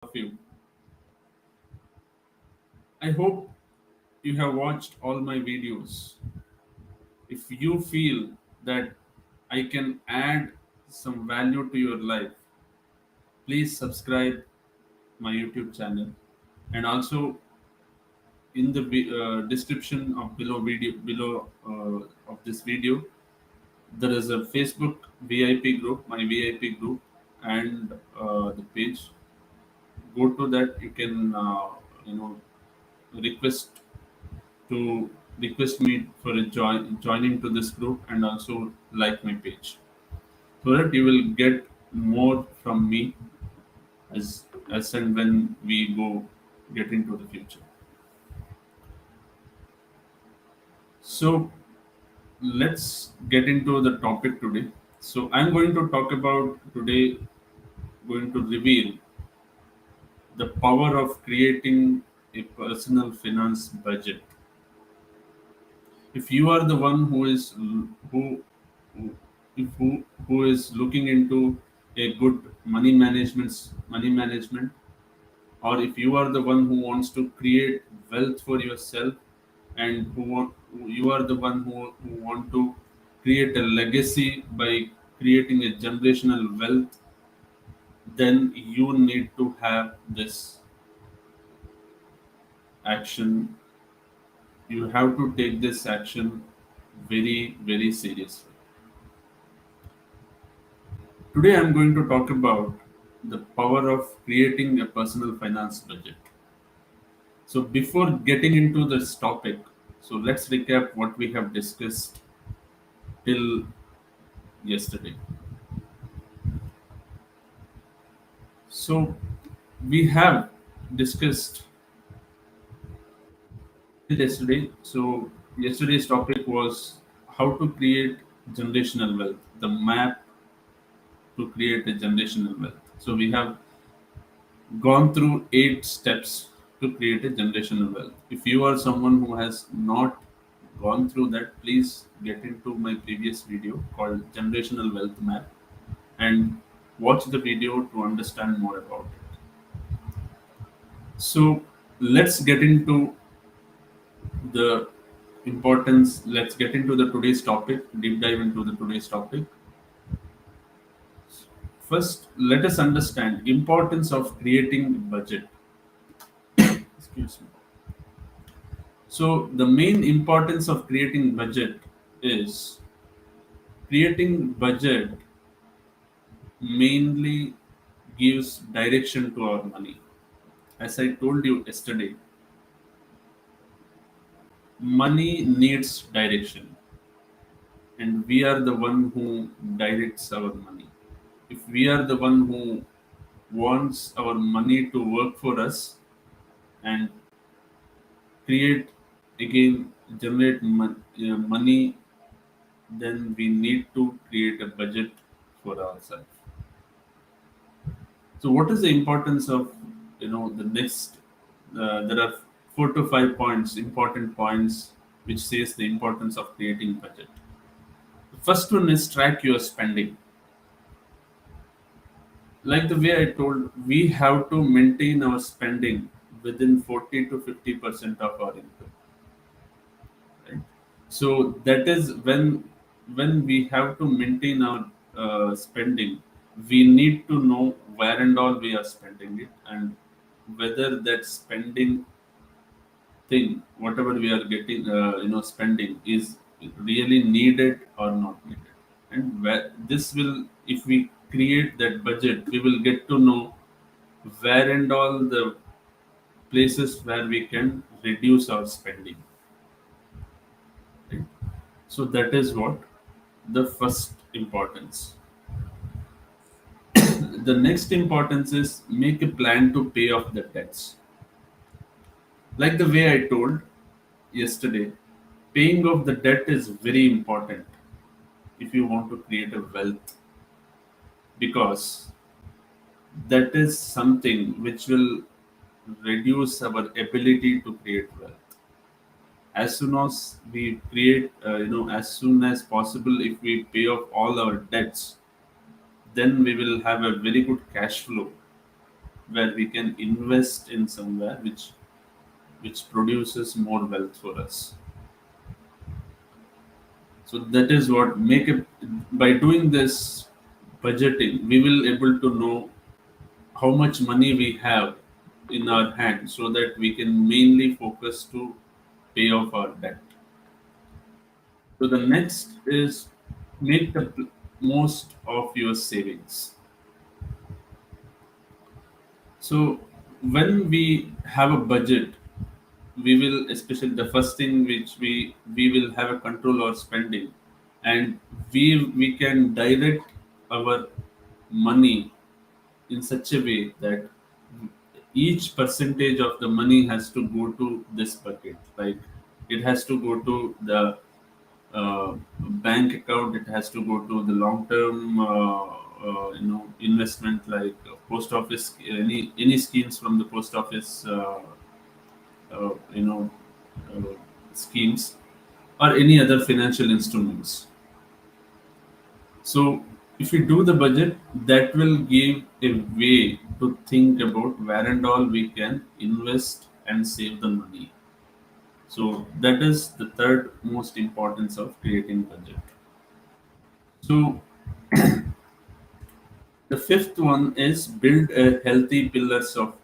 Of you. I hope you have watched all my videos. If you feel that I can add some value to your life, please subscribe my YouTube channel. And also in the description of below of this video, there is a Facebook VIP group, my VIP group, and the page. Go to that. You can you know request to request me for a joining to this group and also like my page so that you will get more from me as and when we go get into the future. So let's get into the topic today. So I'm going to talk about today, going to reveal the power of creating a personal finance budget. If you are the one who who is looking into a good money management, or if you are the one who wants to create wealth for yourself, and you are the one who want to create a legacy by creating a generational wealth, then you need to have this action. You have to take this action very, very seriously. Today, I'm going to talk about the power of creating a personal finance budget. So, before getting into this topic, so let's recap what we have discussed till yesterday. So, we have discussed till yesterday. So, yesterday's topic was how to create generational wealth, the map to create a generational wealth. So, we have gone through 8 steps to create a generational wealth. If you are someone who has not gone through that, please get into my previous video called Generational Wealth Map and watch the video to understand more about it. So let's get into the importance. Let's get into the today's topic, deep dive into the today's topic. First, let us understand importance of creating budget. Excuse me. So the main importance of creating budget is creating budget mainly gives direction to our money. As I told you yesterday, money needs direction, and we are the one who directs our money. If we are the one who wants our money to work for us and create again generate money, then we need to create a budget for ourselves. So, what is the importance of the next? There are 4 to 5 points, important points, which says the importance of creating budget. The first one is track your spending. Like the way I told, we have to maintain our spending within 40 to 50% of our income. Right? So that is when we have to maintain our spending, we need to know where and all we are spending it, and whether that spending thing, whatever we are getting, spending, is really needed or not needed. And where this will, if we create that budget, we will get to know where and all the places where we can reduce our spending. Right? So that is what the first importance. The next importance is make a plan to pay off the debts. Like the way I told yesterday, paying off the debt is very important if you want to create a wealth, because that is something which will reduce our ability to create wealth. As soon as we create, as soon as possible, if we pay off all our debts, then we will have a very good cash flow. where we can invest in somewhere which produces more wealth for us. So that is what make it. By doing this budgeting, we will able to know how much money we have in our hand, so that we can mainly focus to pay off our debt. So the next is make the most of your savings. So when we have a budget, we will, especially the first thing which we will have a control over spending, and we can direct our money in such a way that each percentage of the money has to go to this bucket. Like it has to go to the bank account. It has to go to the long term investment, like post office, any schemes from the post office, uh, you know uh, schemes, or any other financial instruments. So if we do the budget, that will give a way to think about where and all we can invest and save the money. So that is the third most importance of creating budget. So the fifth one is build a healthy pillars of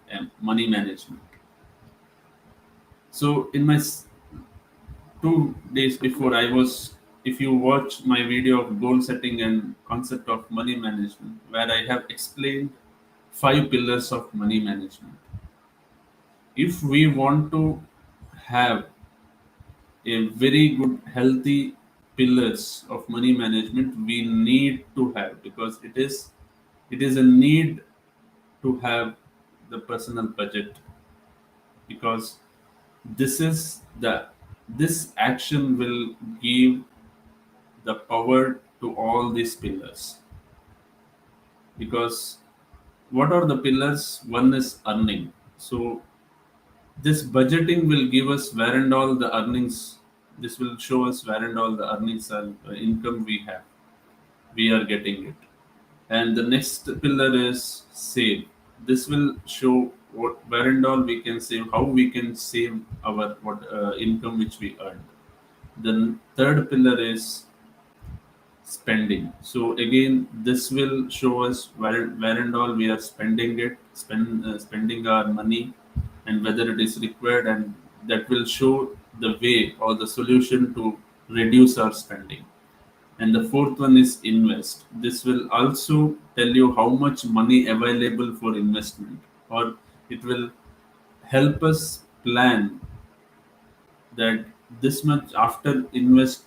money management. So in my 2 days before, I was, if you watch my video of goal setting and concept of money management, where I have explained 5 pillars of money management. If we want to have a very good healthy pillars of money management, we need to have, because it is a need to have the personal budget, because this is the this action will give the power to all these pillars. Because what are the pillars? One is earning. So this budgeting will give us where and all the earnings. This will show us where and all the earnings and income we have. We are getting it. And the next pillar is save. This will show what where and all we can save, how we can save our what income which we earn. The third pillar is spending. So again, this will show us where and all we are spending it, spending our money, and whether it is required, and that will show the way or the solution to reduce our spending. And the fourth one is invest. This will also tell you how much money available for investment, or it will help us plan that this much after investing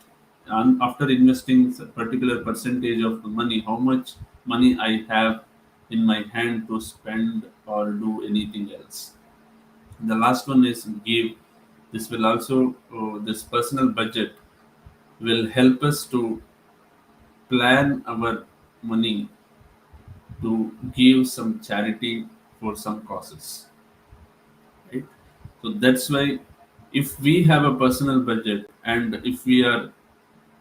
a particular percentage of the money, how much money I have in my hand to spend or do anything else. The last one is give. This will also this personal budget will help us to plan our money to give some charity for some causes, right? So that's why, if we have a personal budget and if we are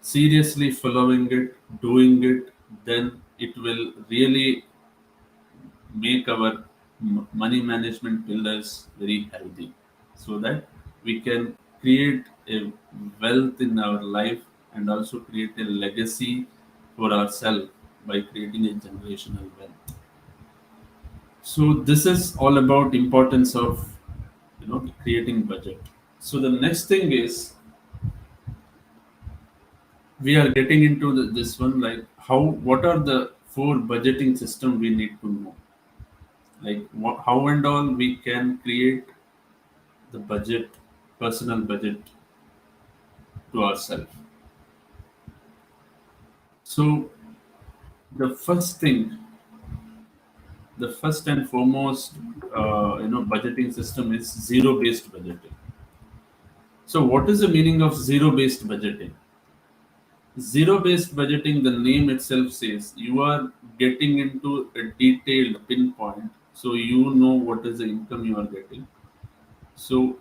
seriously following it, doing it, then it will really make our money management pillars very healthy, so that we can create a wealth in our life, and also create a legacy for ourselves by creating a generational wealth. So this is all about importance of creating budget. So the next thing is, we are getting into this one, like what are the four budgeting system we need to know, like how and all we can create the budget, personal budget to ourselves. So the first thing, the first and foremost budgeting system is zero based budgeting. So what is the meaning of zero based budgeting? Zero based budgeting, the name itself says, you are getting into a detailed pinpoint, so you know what is the income you are getting. So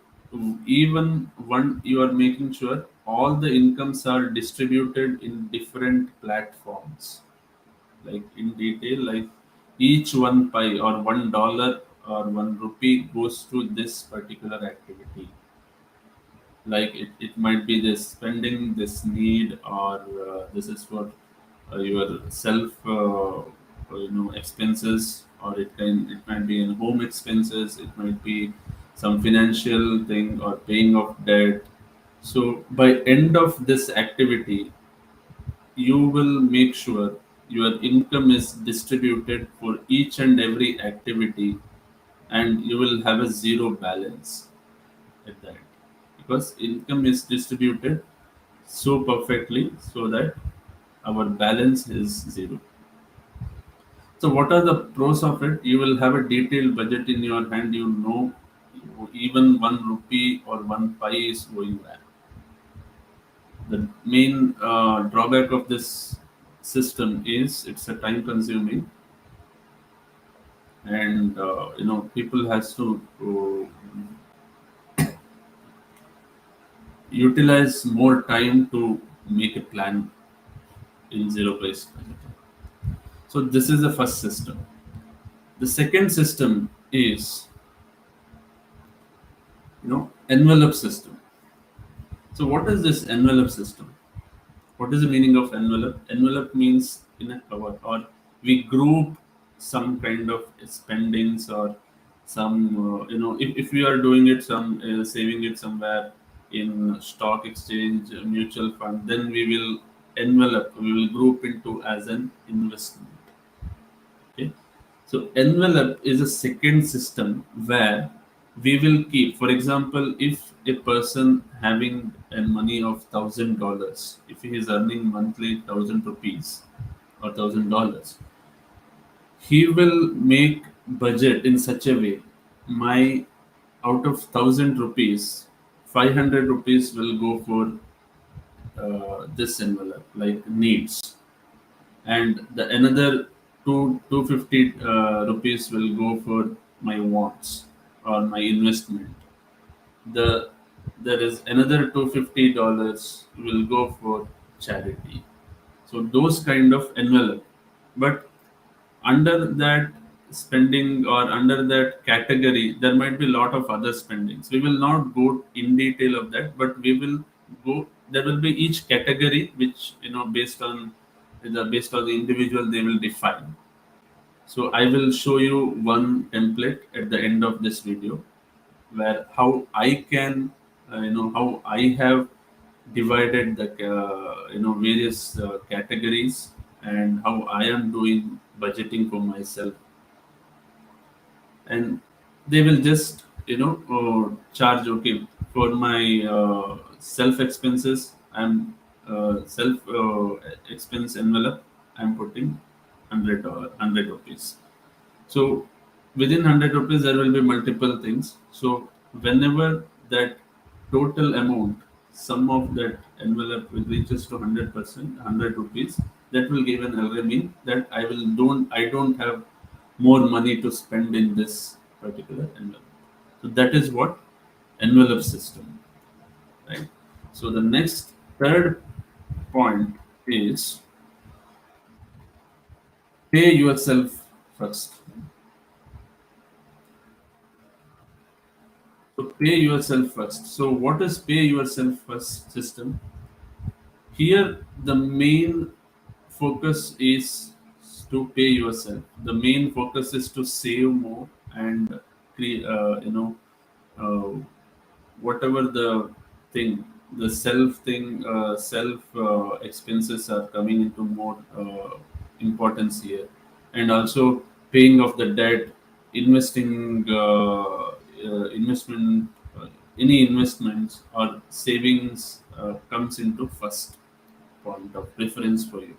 even one, you are making sure all the incomes are distributed in different platforms, like in detail, like each one pie or $1 or 1 rupee goes to this particular activity. Like it might be this spending, this need, or this is for your self expenses, or it might be in home expenses, it might be some financial thing or paying off debt. So by end of this activity, you will make sure your income is distributed for each and every activity, and you will have a zero balance at that, because income is distributed so perfectly so that our balance is zero. So what are the pros of it? You will have a detailed budget in your hand. You know even 1 rupee or 1 pi is going where. The main drawback of this system is it's a time consuming, and people has to utilize more time to make a plan in zero based budgeting. So this is the first system. The second system is envelope system. So what is this envelope system? What is the meaning of envelope? Envelope means in a cover, or we group some kind of spendings, or some if we are doing it some saving it somewhere in stock exchange, mutual fund, then we will group into as an investment. Okay. So envelope is a second system where we will keep, for example, if a person having a money of $1,000, if he is earning monthly 1,000 rupees or $1,000, he will make budget in such a way. My out of 1,000 rupees, 500 rupees will go for this envelope, like needs, and the another 250 rupees will go for my wants or my investment. The There is another $250 will go for charity. So those kind of envelope, but under that spending or under that category, there might be a lot of other spendings. We will not go in detail of that, but we will go. There will be each category which based on the individual they will define. So I will show you one template at the end of this video, where how I can, how I have divided the various categories, and how I am doing budgeting for myself. And they will just charge, okay, for my self expenses, I'm self expense envelope, I'm putting $100 so within 100 rupees there will be multiple things. So whenever that total amount, sum of that envelope will reaches to 100%, 100 rupees, that will give an already mean that I don't have more money to spend in this particular envelope. So that is what envelope system, right? So the next third point is pay yourself first. So pay yourself first. So what is pay yourself first system? Here the main focus is to pay yourself. The main focus is to save more and create, uh, whatever the thing, the self expenses are coming into more importance here, and also paying off the debt, investing, investment, any investments or savings comes into first point of preference for you.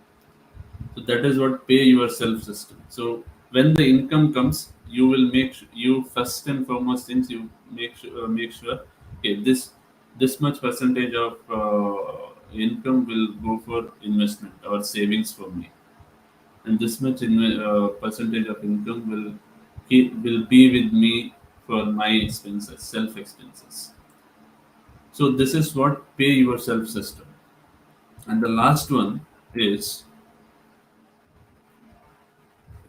So that is what pay yourself system. So when the income comes, you will you first and foremost things, you make sure, okay, this much percentage of income will go for investment or savings for me, and this much percentage of income will be with me for my expenses, self expenses. So this is what pay yourself system. And the last one is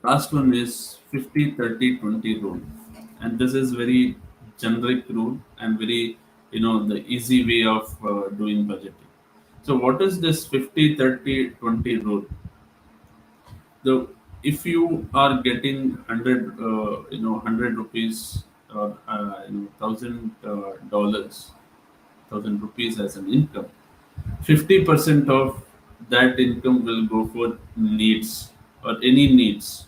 50/30/20 rule. and this is very generic rule and very, the easy way of doing budgeting. So what is this 50-30-20 rule? The If you are getting 100 100 rupees or $1,000, 1,000 rupees as an income, 50% of that income will go for needs, or any needs,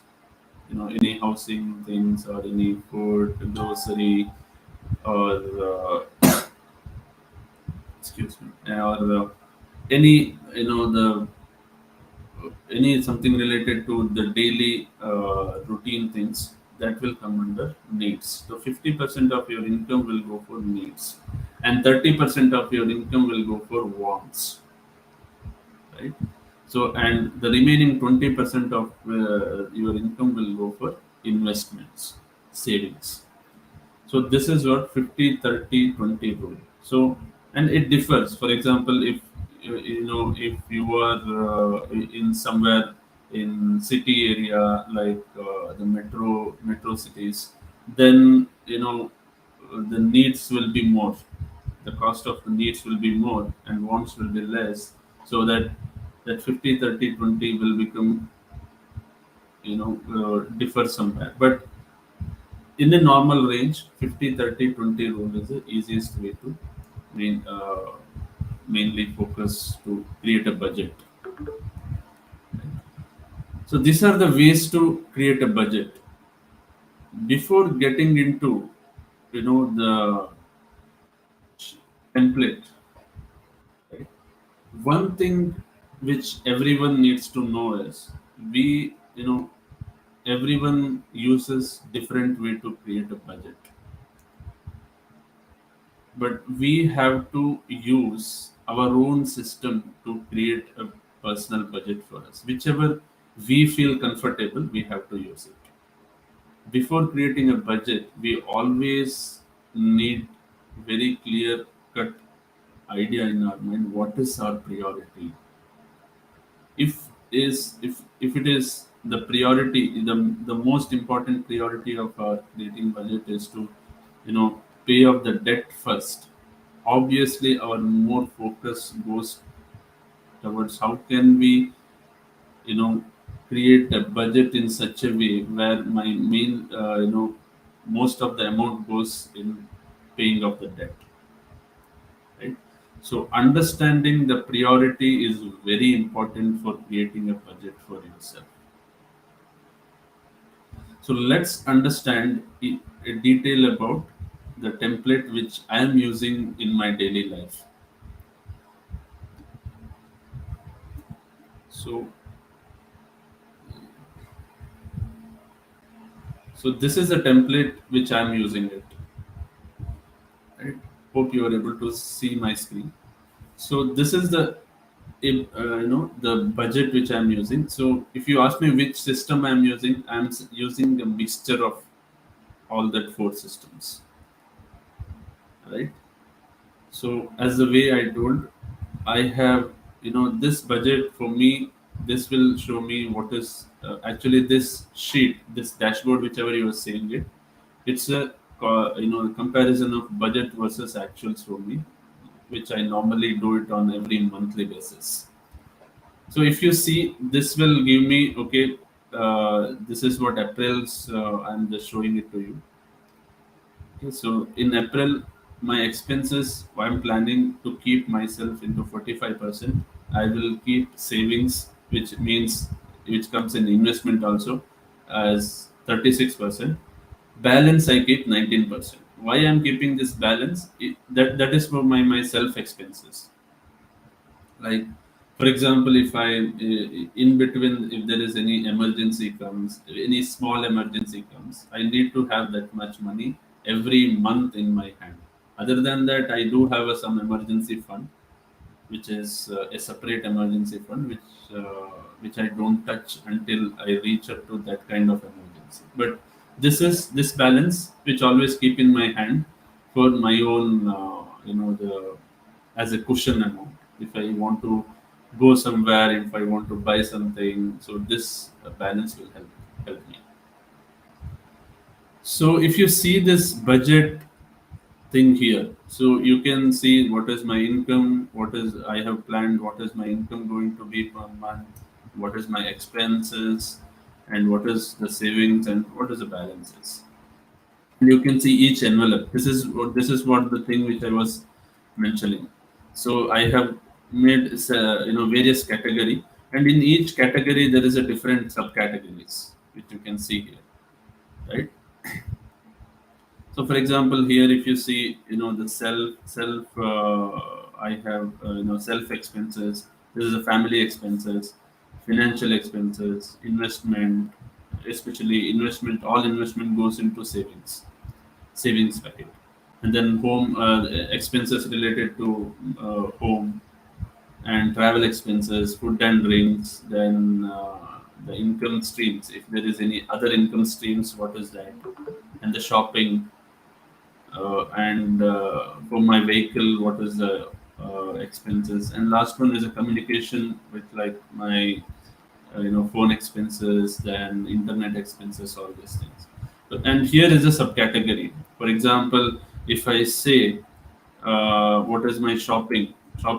any housing things, or any food, grocery, or excuse me, or any, the any something related to the daily routine things, that will come under needs. So 50% of your income will go for needs, and 30% of your income will go for wants, right? So, and the remaining 20% of your income will go for investments, savings. So this is what 50-30-20 rule. So, and it differs. For example, if if you are in somewhere in city area, like the metro cities, then the needs will be more. The cost of the needs will be more, and wants will be less. So that 50-30-20 will become, differ somewhere. But in a normal range, 50-30-20 rule is the easiest way to main, uh, mainly focus to create a budget. So these are the ways to create a budget. Before getting into, the template, right? One thing which everyone needs to know is, we, everyone uses different way to create a budget, but we have to use our own system to create a personal budget for us. Whichever we feel comfortable, we have to use it. Before creating a budget, we always need very clear cut idea in our mind what is our priority. If it is the priority, the most important priority of our creating budget is to, pay off the debt first. Obviously our more focus goes towards how can we, you know create a budget in such a way where my main, most of the amount goes in paying off the debt, right? So understanding the priority is very important for creating a budget for yourself. So let's understand a detail about the template which I am using in my daily life. So, this is a template which I am using it. Right? Hope you are able to see my screen. So this is the, the budget which I am using. So if you ask me which system I am using, I am using a mixture of all that four systems. Right? So as the way I told, I have, this budget for me. This will show me what is actually this sheet, this dashboard, whichever you are saying it. It's a comparison of budget versus actuals for me, which I normally do it on every monthly basis. So if you see, this will give me, okay. This is what April's. I'm just showing it to you. Okay, so in April, my expenses, I'm planning to keep myself into 45%. I will keep savings, which comes in investment also, as 36%. Balance I keep 19%. Why I'm keeping this balance? That is for my self expenses. Like, for example, if I, in between, if there is any emergency comes, any small emergency comes, I need to have that much money every month in my hand. Other than that, I do have some emergency fund, which is a separate emergency fund, which I don't touch until I reach up to that kind of emergency. But this balance which always keep in my hand for my own, the as a cushion amount. If I want to go somewhere, if I want to buy something, so this balance will help me. So if you see this budget thing here, so you can see what is my income, what is I have planned, what is my income going to be per month, what is my expenses, and what is the savings and what is the balances. And you can see each envelope. This is what the thing which I was mentioning. So I have made various category, and in each category there is a different subcategories which you can see here, right? So, for example, here if you see, the I have self expenses. This is a family expenses, financial expenses, investment, especially investment. All investment goes into savings packet, and then home expenses related to home and travel expenses, food and drinks. Then the income streams, if there is any other income streams, what is that? And the shopping, and for my vehicle, what is the expenses? And last one is a communication with like my phone expenses, then internet expenses, all these things. And here is a subcategory. For example, if I say what is my shopping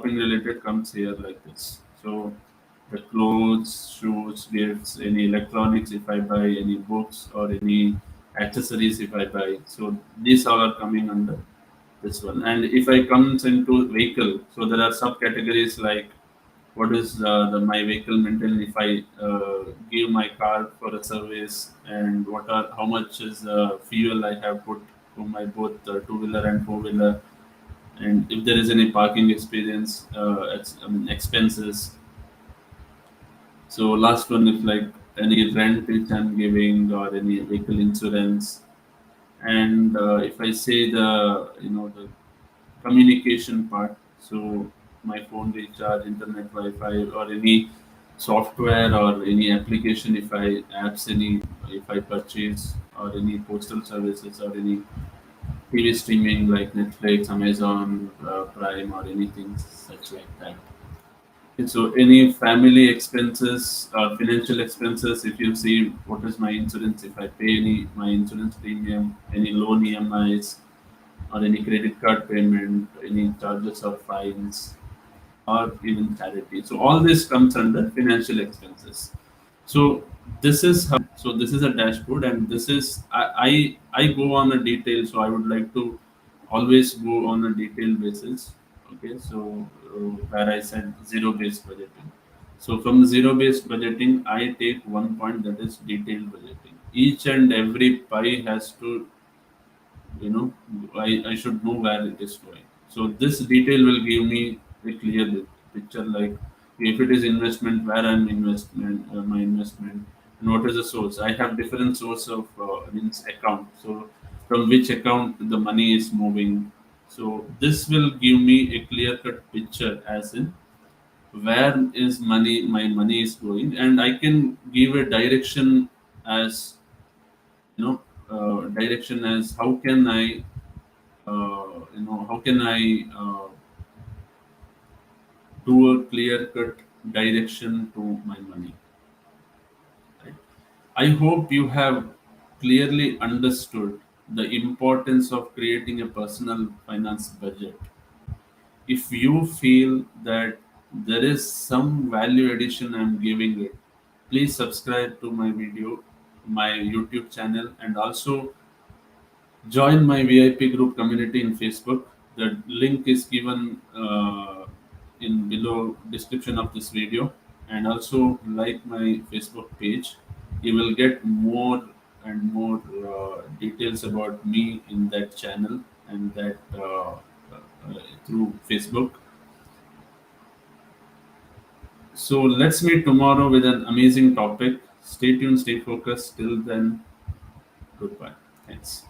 related comes here like this. So the clothes, shoes, gifts, any electronics if I buy, any books or any accessories if I buy. So these all are coming under this one. And if I comes into vehicle, so there are subcategories like what is my vehicle maintenance if I give my car for a service, and how much is fuel I have put for my both two wheeler and four wheeler, and if there is any parking experience, expenses. So last one is like any rent which I'm giving or any vehicle insurance. And if I say the communication part, so my phone recharge, internet, Wi-Fi, or any software or any application, if I apps any if I purchase, or any postal services or any TV streaming like Netflix, Amazon Prime, or anything such like that. And so any family expenses, financial expenses, if you see what is my insurance, if I pay any my insurance premium, any loan EMIs, or any credit card payment, any charges or fines, or even charity. So all this comes under financial expenses. So this is a dashboard, and this is I go on a detail. So I would like to always go on a detailed basis. Okay, so where I said zero based budgeting. So from the zero based budgeting, I take one point, that is detailed budgeting. Each and every pie has to, you know I should know where it is going. So this detail will give me a clear picture, like if it is investment, where I'm investment my investment, and what is the source. I have different source of means account, so from which account the money is moving. So this will give me a clear cut picture, as in where is my money is going, and I can give a direction, as you know direction as how can I do a clear cut direction to my money? Right? I hope you have clearly understood the importance of creating a personal finance budget. If you feel that there is some value addition I'm giving it, please subscribe to my video, my YouTube channel, and also join my VIP group community in Facebook. The link is given in below description of this video, and also like my Facebook page. You will get more and more details about me in that channel, and that through Facebook. So let's meet tomorrow with an amazing topic. Stay tuned, stay focused. Till then, goodbye. Thanks.